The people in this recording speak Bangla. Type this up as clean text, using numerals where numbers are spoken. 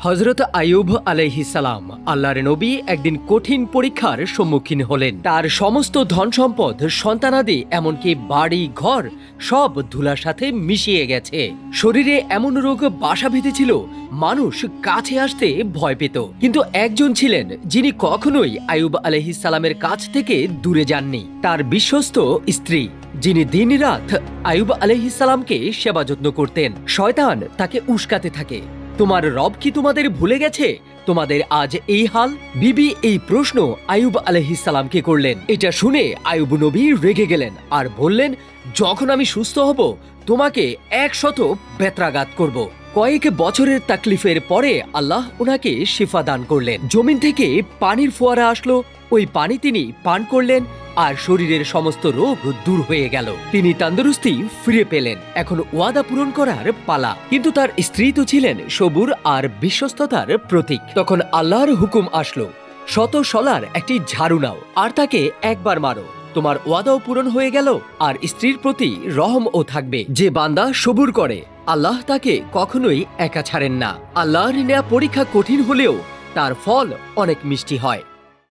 হযরত আইয়ুব আলাইহিস সালাম আল্লাহর নবী একদিন কঠিন পরীক্ষার সম্মুখীন হলেন। তার সমস্ত ধন সম্পদ, সন্তানাদি, এমনকি বাড়ি ঘর সব ধুলার সাথে মিশিয়ে গেছে। শরীরে এমন রোগ বাসা বেঁধেছিল, মানুষ কাছে আসতে ভয় পেত। কিন্তু একজন ছিলেন যিনি কখনোই আইয়ুব আলাইহিস সালামের কাছ থেকে দূরে যাননি, তার বিশ্বস্ত স্ত্রী, যিনি দিন-রাত আইয়ুব আলাইহিস সালামকে সেবা যত্ন করতেন। শয়তান তাকে উস্কাতে থাকে, তোমার রব কি তোমাদের ভুলে গেছে? তোমাদের আজ এই হাল? বিবি এই প্রশ্ন আইয়ুব আলাইহিস সালামকে করলেন। এটা শুনে আইয়ুব নবী রেগে গেলেন আর বললেন, যখন আমি সুস্থ হব তোমাকে 100 বেত্রাঘাত করব। কয়েক বছরের তাকলিফের পরে আল্লাহ ওনাকে শিফা দান করলেন। জমিন থেকে পানির ফোয়ারা আসলো, ওই পানি তিনি পান করলেন আর শরীরের সমস্ত রোগ দূর হয়ে গেল। তিনি তন্দুরুস্তি ফিরে পেলেন। এখন ওয়াদা পূরণ করার পালা। কিন্তু তার স্ত্রী তো ছিলেন সবুর আর বিশ্বস্ততার প্রতীক। তখন আল্লাহর হুকুম আসলো, 100 শলার একটি ঝাড়ু নাও আর তাকে একবার মারো। তোমার ওয়াদাও পূরণ হয়ে গেল আর স্ত্রীর প্রতি রহমও থাকবে। যে বান্দা সবুর করে আল্লাহ তাকে কখনোই একা ছাড়েন না। আল্লাহর নেয়া পরীক্ষা কঠিন হলেও তার ফল অনেক মিষ্টি হয়।